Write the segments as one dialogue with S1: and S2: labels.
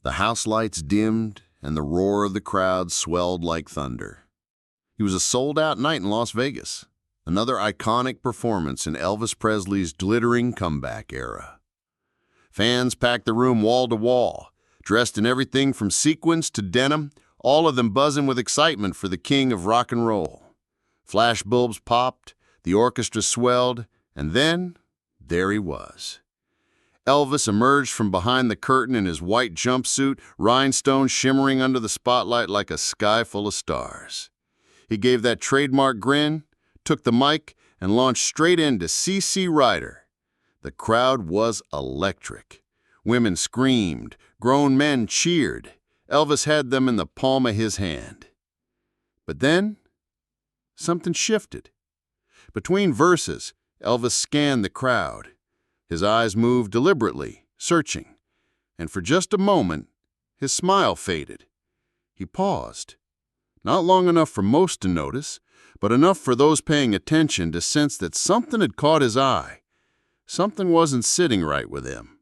S1: The house lights dimmed, and the roar of the crowd swelled like thunder. It was a sold-out night in Las Vegas, another iconic performance in Elvis Presley's glittering comeback era. Fans packed the room wall to wall, dressed in everything from sequins to denim, all of them buzzing with excitement for the king of rock and roll. Flash bulbs popped, the orchestra swelled, and then there he was. Elvis emerged from behind the curtain in his white jumpsuit, rhinestones shimmering under the spotlight like a sky full of stars. He gave that trademark grin, took the mic, and launched straight into C.C. Rider. The crowd was electric. Women screamed, grown men cheered. Elvis had them in the palm of his hand. But then, something shifted. Between verses, Elvis scanned the crowd. His eyes moved deliberately, searching, and for just a moment, his smile faded. He paused. Not long enough for most to notice, but enough for those paying attention to sense that something had caught his eye. Something wasn't sitting right with him.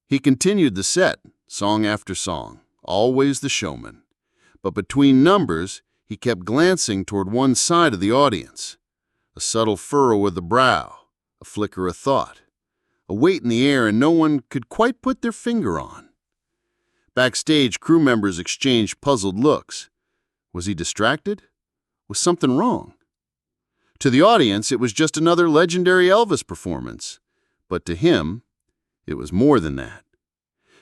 S1: He continued the set, song after song, always the showman. But between numbers, he kept glancing toward one side of the audience. A subtle furrow of the brow, a flicker of thought, a weight in the air and no one could quite put their finger on. Backstage, crew members exchanged puzzled looks. Was he distracted? Was something wrong? To the audience, it was just another legendary Elvis performance. But to him, it was more than that.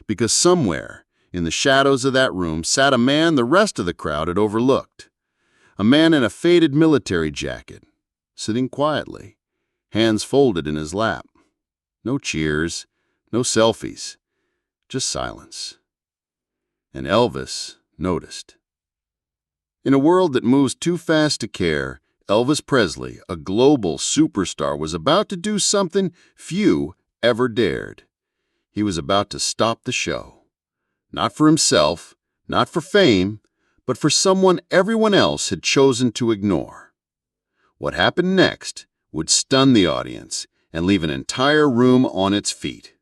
S1: Because somewhere, in the shadows of that room, sat a man the rest of the crowd had overlooked. A man in a faded military jacket, sitting quietly, hands folded in his lap. No cheers, no selfies, just silence. And Elvis noticed. In a world that moves too fast to care, Elvis Presley, a global superstar, was about to do something few ever dared. He was about to stop the show. Not for himself, not for fame, but for someone everyone else had chosen to ignore. What happened next would stun the audience and leave an entire room on its feet.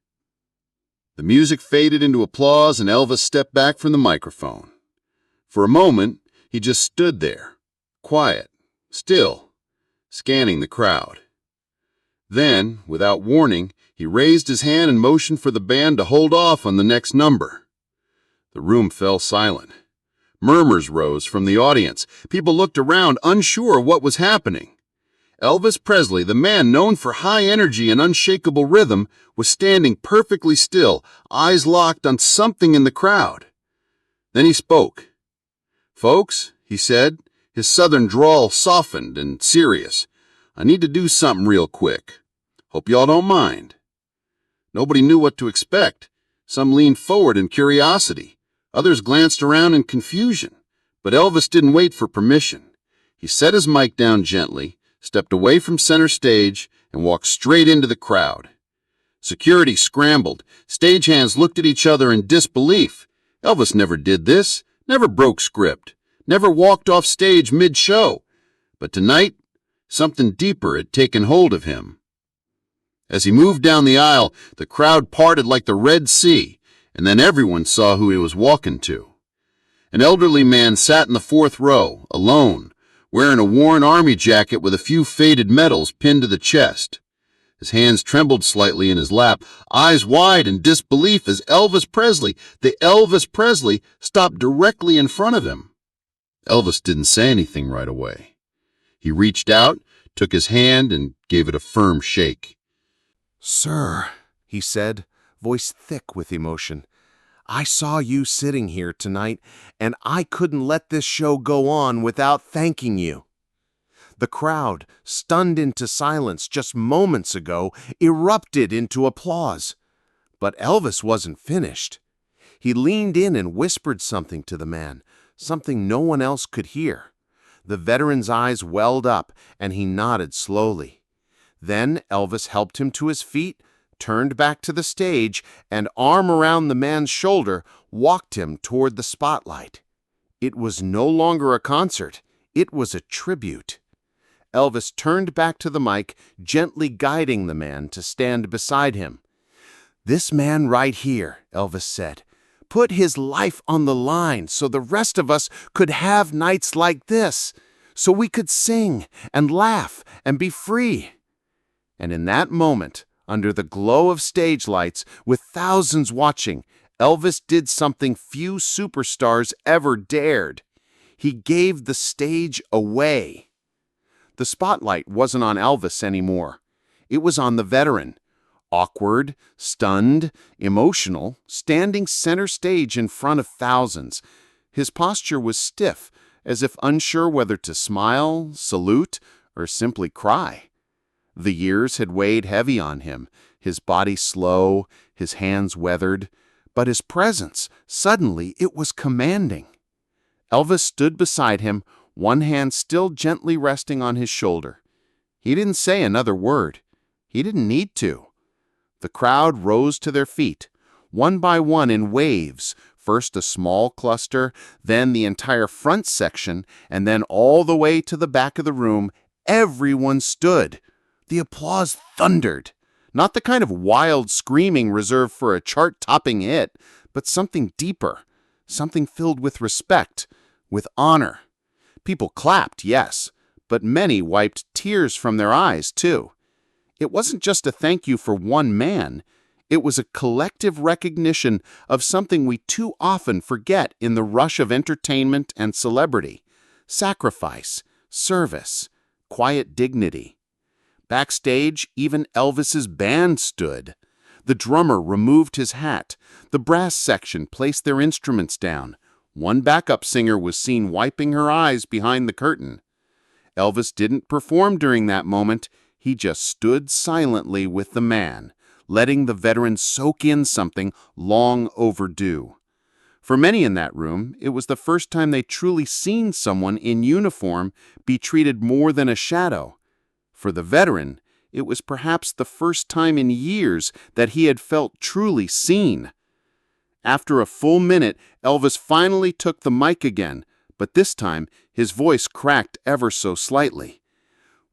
S1: The music faded into applause and Elvis stepped back from the microphone. For a moment, he just stood there, quiet, still, scanning the crowd. Then, without warning, he raised his hand and motioned for the band to hold off on the next number. The room fell silent. Murmurs rose from the audience. People looked around, unsure of what was happening. Elvis Presley, the man known for high energy and unshakable rhythm, was standing perfectly still, eyes locked on something in the crowd. Then he spoke. "Folks," he said, his southern drawl softened and serious, "I need to do something real quick. Hope y'all don't mind." Nobody knew what to expect. Some leaned forward in curiosity. Others glanced around in confusion. But Elvis didn't wait for permission. He set his mic down gently, stepped away from center stage, and walked straight into the crowd. Security scrambled. Stagehands looked at each other in disbelief. Elvis never did this, never broke script, never walked off stage mid-show. But tonight, something deeper had taken hold of him. As he moved down the aisle, the crowd parted like the Red Sea, and then everyone saw who he was walking to. An elderly man sat in the fourth row, alone, wearing a worn army jacket with a few faded medals pinned to the chest. His hands trembled slightly in his lap, eyes wide in disbelief as Elvis Presley, the Elvis Presley, stopped directly in front of him. Elvis didn't say anything right away. He reached out, took his hand, and gave it a firm shake.
S2: "Sir," he said, voice thick with emotion, "I saw you sitting here tonight, and I couldn't let this show go on without thanking you." The crowd, stunned into silence just moments ago, erupted into applause. But Elvis wasn't finished. He leaned in and whispered something to the man, something no one else could hear. The veteran's eyes welled up, and he nodded slowly. Then Elvis helped him to his feet, turned back to the stage, and arm around the man's shoulder, walked him toward the spotlight. It was no longer a concert. It was a tribute. Elvis turned back to the mic, gently guiding the man to stand beside him. "This man right here," Elvis said, put his life on the line so the rest of us could have nights like this, so we could sing and laugh and be free. And in that moment, under the glow of stage lights, with thousands watching, Elvis did something few superstars ever dared. He gave the stage away. The spotlight wasn't on Elvis anymore. It was on the veteran. Awkward, stunned, emotional, standing center stage in front of thousands. His posture was stiff, as if unsure whether to smile, salute, or simply cry. The years had weighed heavy on him, his body slow, his hands weathered, but his presence, suddenly, it was commanding. Elvis stood beside him, one hand still gently resting on his shoulder. He didn't say another word. He didn't need to. The crowd rose to their feet, one by one in waves, first a small cluster, then the entire front section, and then all the way to the back of the room. Everyone stood. The applause thundered. Not the kind of wild screaming reserved for a chart-topping hit, but something deeper, something filled with respect, with honor. People clapped, yes, but many wiped tears from their eyes, too. It wasn't just a thank you for one man. It was a collective recognition of something we too often forget in the rush of entertainment and celebrity: sacrifice, service, quiet dignity. Backstage, even Elvis's band stood. The drummer removed his hat. The brass section placed their instruments down. One backup singer was seen wiping her eyes behind the curtain. Elvis didn't perform during that moment. He just stood silently with the man, letting the veteran soak in something long overdue. For many in that room, it was the first time they'd truly seen someone in uniform be treated more than a shadow. For the veteran, it was perhaps the first time in years that he had felt truly seen. After a full minute, Elvis finally took the mic again, but this time his voice cracked ever so slightly.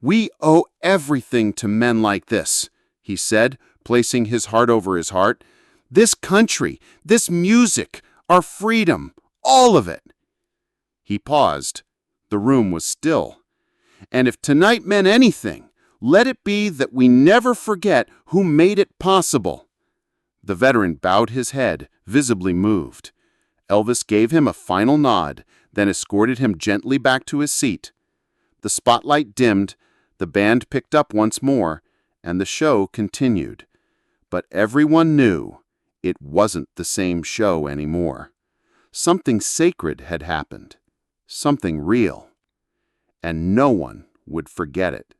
S2: "We owe everything to men like this," he said, placing his heart over his heart. "This country, this music, our freedom, all of it." He paused. The room was still. "And if tonight meant anything, let it be that we never forget who made it possible." The veteran bowed his head, visibly moved. Elvis gave him a final nod, then escorted him gently back to his seat. The spotlight dimmed, the band picked up once more, and the show continued. But everyone knew it wasn't the same show anymore. Something sacred had happened, something real, and no one would forget it.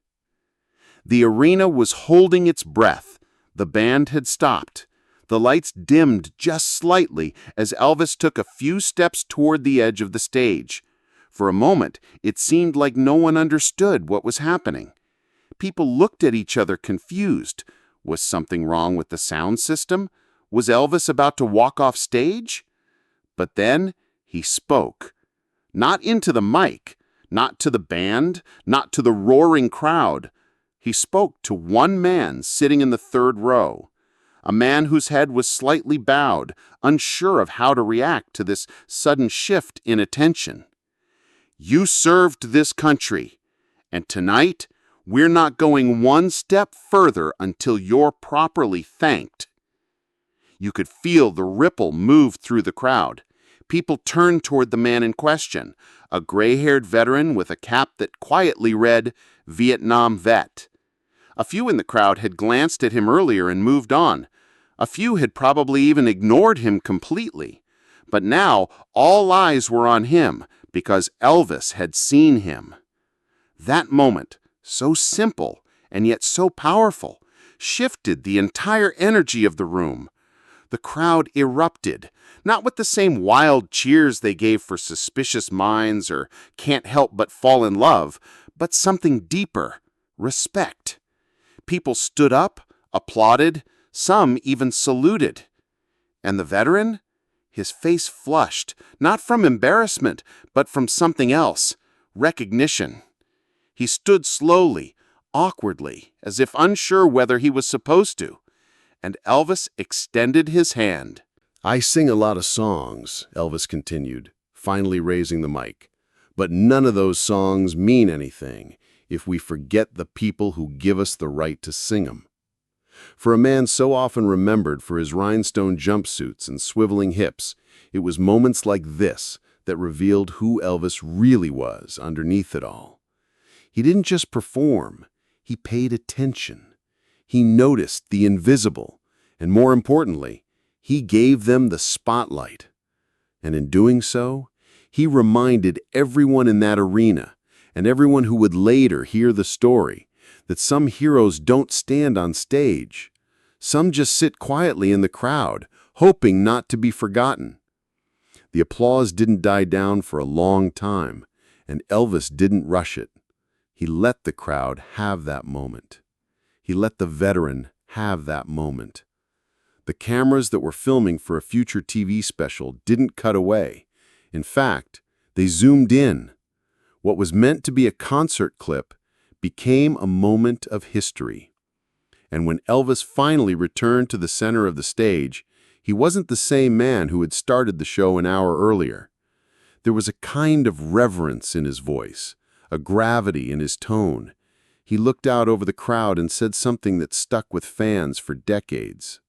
S2: The arena was holding its breath. The band had stopped. The lights dimmed just slightly as Elvis took a few steps toward the edge of the stage. For a moment, it seemed like no one understood what was happening. People looked at each other confused. Was something wrong with the sound system? Was Elvis about to walk off stage? But then he spoke. Not into the mic, not to the band, not to the roaring crowd. He spoke to one man sitting in the third row. A man whose head was slightly bowed, unsure of how to react to this sudden shift in attention. "You served this country, and tonight we're not going one step further until you're properly thanked." You could feel the ripple move through the crowd. People turned toward the man in question, a gray-haired veteran with a cap that quietly read, "Vietnam Vet." A few in the crowd had glanced at him earlier and moved on. A few had probably even ignored him completely. But now all eyes were on him because Elvis had seen him. That moment, so simple and yet so powerful, shifted the entire energy of the room. The crowd erupted, not with the same wild cheers they gave for Suspicious Minds or Can't Help But Fall in Love, but something deeper: respect. People stood up, applauded, some even saluted. And the veteran? His face flushed, not from embarrassment, but from something else: recognition. He stood slowly, awkwardly, as if unsure whether he was supposed to. And Elvis extended his hand. I sing a lot of songs, Elvis continued, finally raising the mic. But none of those songs mean anything if we forget the people who give us the right to sing them. For a man so often remembered for his rhinestone jumpsuits and swiveling hips, it was moments like this that revealed who Elvis really was underneath it all. He didn't just perform, he paid attention. He noticed the invisible, and more importantly, he gave them the spotlight. And in doing so, he reminded everyone in that arena, and everyone who would later hear the story, that some heroes don't stand on stage. Some just sit quietly in the crowd, hoping not to be forgotten. The applause didn't die down for a long time, and Elvis didn't rush it. He let the crowd have that moment. He let the veteran have that moment. The cameras that were filming for a future TV special didn't cut away. In fact, they zoomed in. What was meant to be a concert clip became a moment of history. And when Elvis finally returned to the center of the stage, he wasn't the same man who had started the show an hour earlier. There was a kind of reverence in his voice, a gravity in his tone. He looked out over the crowd and said something that stuck with fans for decades.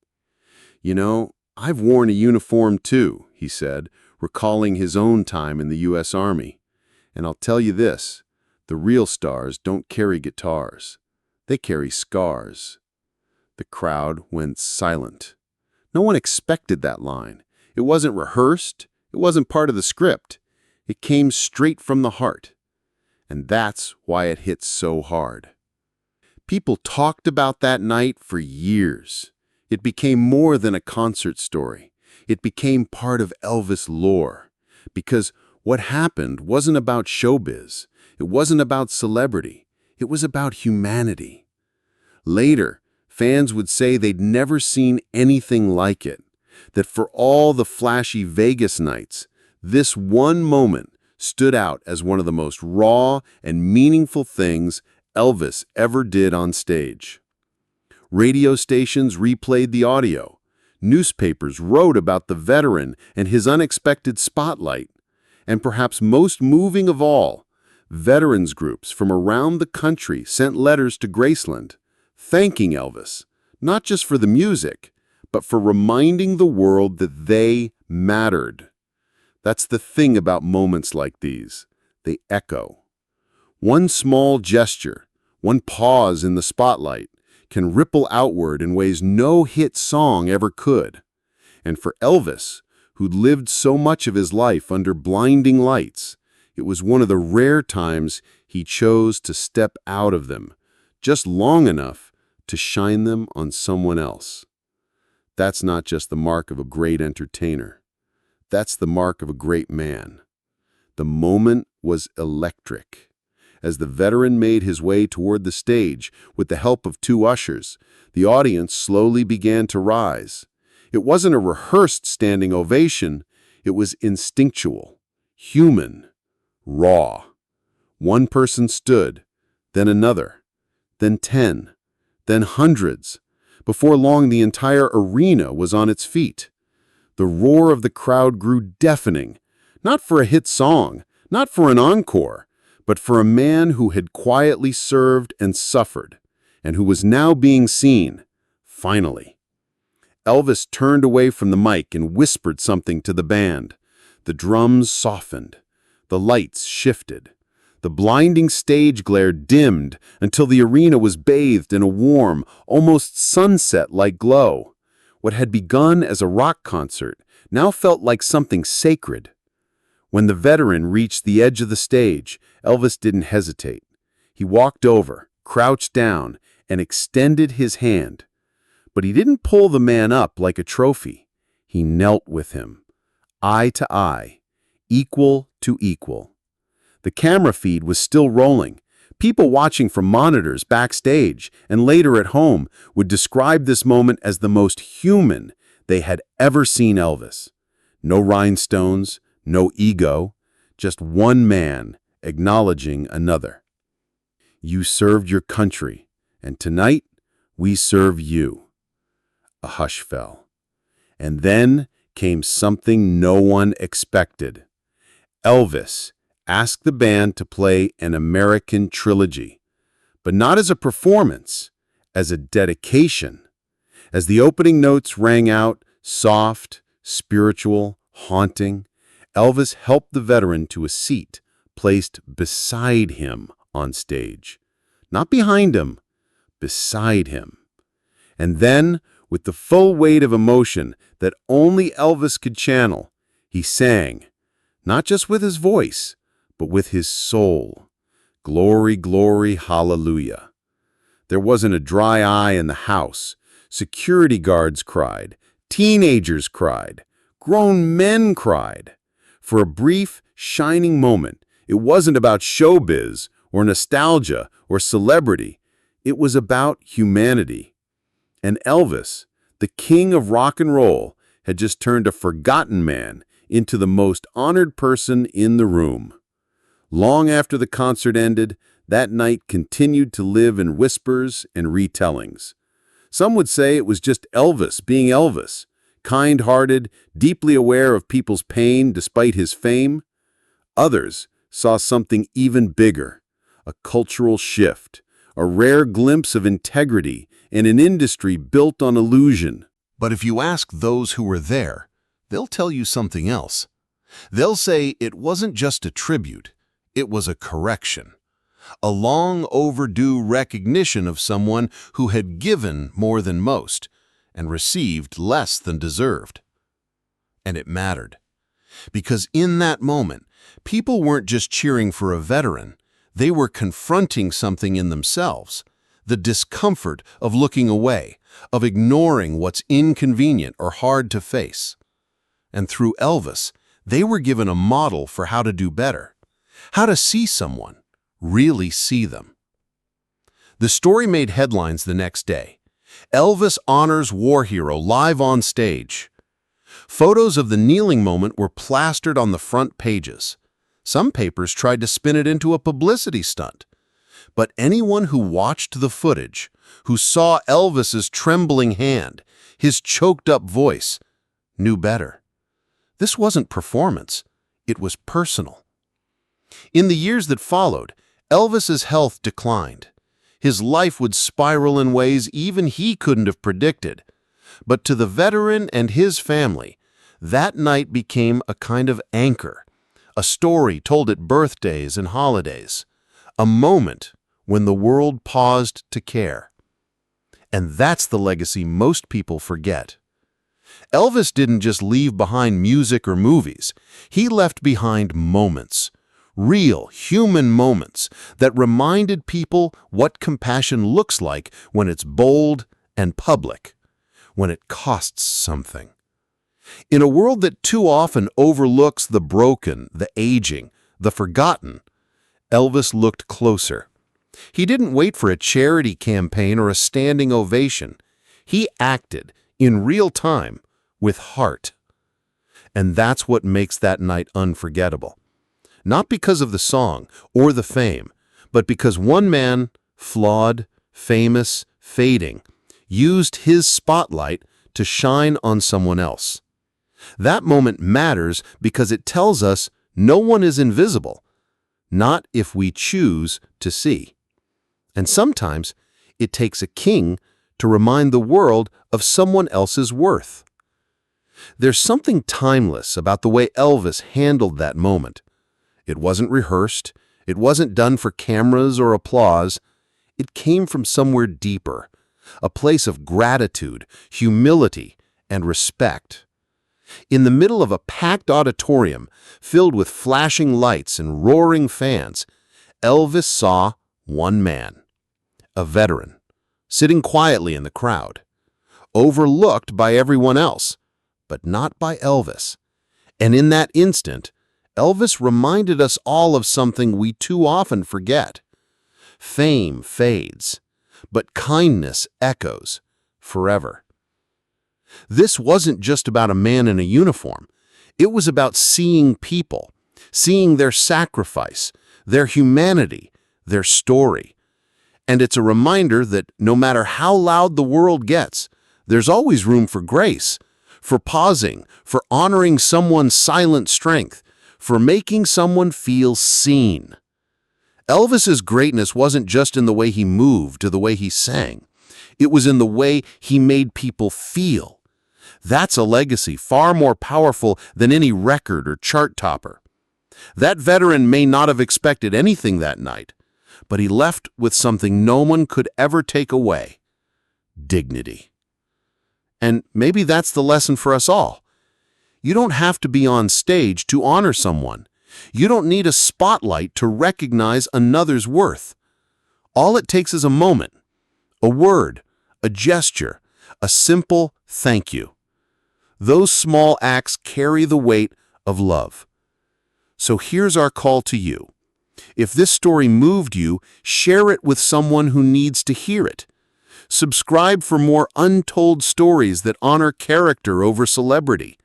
S2: "You know, I've worn a uniform too," he said, recalling his own time in the U.S. Army. "And I'll tell you this, the real stars don't carry guitars. They carry scars." The crowd went silent. No one expected that line. It wasn't rehearsed. It wasn't part of the script. It came straight from the heart. And that's why it hit so hard. People talked about that night for years. It became more than a concert story. It became part of Elvis lore. Because what happened wasn't about showbiz. It wasn't about celebrity. It was about humanity. Later, fans would say they'd never seen anything like it. That for all the flashy Vegas nights, this one moment stood out as one of the most raw and meaningful things Elvis ever did on stage. Radio stations replayed the audio. Newspapers wrote about the veteran and his unexpected spotlight. And perhaps most moving of all, veterans groups from around the country sent letters to Graceland, thanking Elvis, not just for the music, but for reminding the world that they mattered. That's the thing about moments like these. They echo. One small gesture, one pause in the spotlight, can ripple outward in ways no hit song ever could. And for Elvis, who'd lived so much of his life under blinding lights, it was one of the rare times he chose to step out of them, just long enough to shine them on someone else. That's not just the mark of a great entertainer. That's the mark of a great man. The moment was electric. As the veteran made his way toward the stage with the help of two ushers, the audience slowly began to rise. It wasn't a rehearsed standing ovation. It was instinctual, human, raw. One person stood, then another, then 10, then hundreds. Before long, the entire arena was on its feet. The roar of the crowd grew deafening, not for a hit song, not for an encore, but for a man who had quietly served and suffered, and who was now being seen, finally. Elvis turned away from the mic and whispered something to the band. The drums softened. The lights shifted. The blinding stage glare dimmed until the arena was bathed in a warm, almost sunset-like glow. What had begun as a rock concert now felt like something sacred. When the veteran reached the edge of the stage, Elvis didn't hesitate. He walked over, crouched down, and extended his hand. But he didn't pull the man up like a trophy. He knelt with him, eye to eye, equal to equal. The camera feed was still rolling. People watching from monitors backstage and later at home would describe this moment as the most human they had ever seen Elvis. No rhinestones, no ego, just one man acknowledging another. You served your country, and tonight we serve you. A hush fell. And then came something no one expected. Elvis asked the band to play an American trilogy, but not as a performance, as a dedication. As the opening notes rang out, soft, spiritual, haunting, Elvis helped the veteran to a seat placed beside him on stage. Not behind him, beside him. And then, with the full weight of emotion that only Elvis could channel, he sang, not just with his voice, but with his soul. Glory, glory, hallelujah. There wasn't a dry eye in the house. Security guards cried. Teenagers cried. Grown men cried. For a brief, shining moment, it wasn't about showbiz or nostalgia or celebrity. It was about humanity. And Elvis, the king of rock and roll, had just turned a forgotten man into the most honored person in the room. Long after the concert ended, that night continued to live in whispers and retellings. Some would say it was just Elvis being Elvis, kind-hearted, deeply aware of people's pain despite his fame. Others saw something even bigger, a cultural shift, a rare glimpse of integrity in an industry built on illusion.
S1: But if you ask those who were there, they'll tell you something else. They'll say it wasn't just a tribute, it was a correction. A long overdue recognition of someone who had given more than most and received less than deserved. And it mattered. Because in that moment, people weren't just cheering for a veteran, they were confronting something in themselves. The discomfort of looking away, of ignoring what's inconvenient or hard to face. And through Elvis, they were given a model for how to do better, how to see someone, really see them. The story made headlines the next day. Elvis honors war hero live on stage. Photos of the kneeling moment were plastered on the front pages. Some papers tried to spin it into a publicity stunt. But anyone who watched the footage, who saw Elvis's trembling hand, his choked-up voice, knew better. This wasn't performance. It was personal. In the years that followed, Elvis's health declined. His life would spiral in ways even he couldn't have predicted. But to the veteran and his family, that night became a kind of anchor, a story told at birthdays and holidays, a moment when the world paused to care. And that's the legacy most people forget. Elvis didn't just leave behind music or movies. He left behind moments, real human moments that reminded people what compassion looks like when it's bold and public, when it costs something. In a world that too often overlooks the broken, the aging, the forgotten, Elvis looked closer. He didn't wait for a charity campaign or a standing ovation. He acted in real time with heart. And that's what makes that night unforgettable. Not because of the song or the fame, but because one man, flawed, famous, fading, used his spotlight to shine on someone else. That moment matters because it tells us no one is invisible, not if we choose to see. And sometimes it takes a king to remind the world of someone else's worth. There's something timeless about the way Elvis handled that moment. It wasn't rehearsed. It wasn't done for cameras or applause. It came from somewhere deeper, a place of gratitude, humility, and respect. In the middle of a packed auditorium filled with flashing lights and roaring fans, Elvis saw one man, a veteran, sitting quietly in the crowd, overlooked by everyone else, but not by Elvis. And in that instant, Elvis reminded us all of something we too often forget. Fame fades, but kindness echoes forever. This wasn't just about a man in a uniform. It was about seeing people, seeing their sacrifice, their humanity, their story. And it's a reminder that no matter how loud the world gets, there's always room for grace,
S2: for pausing, for honoring someone's silent strength, for making someone feel seen. Elvis's greatness wasn't just in the way he moved or the way he sang. It was in the way he made people feel. That's a legacy far more powerful than any record or chart topper. That veteran may not have expected anything that night, but he left with something no one could ever take away: dignity. And maybe that's the lesson for us all. You don't have to be on stage to honor someone. You don't need a spotlight to recognize another's worth. All it takes is a moment, a word, a gesture, a simple thank you. Those small acts carry the weight of love. So here's our call to you. If this story moved you, share it with someone who needs to hear it. Subscribe for more untold stories that honor character over celebrity.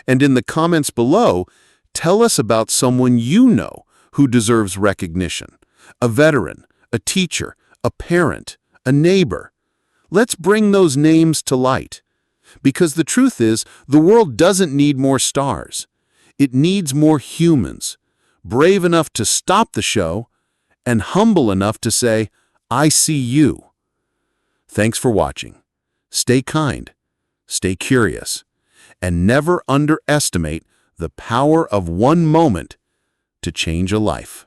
S2: And in the comments below, tell us about someone you know who deserves recognition. A veteran, a teacher, a parent, a neighbor. Let's bring those names to light. Because the truth is, the world doesn't need more stars. It needs more humans, brave enough to stop the show and humble enough to say, "I see you." Thanks for watching. Stay kind, stay curious, and never underestimate the power of one moment to change a life.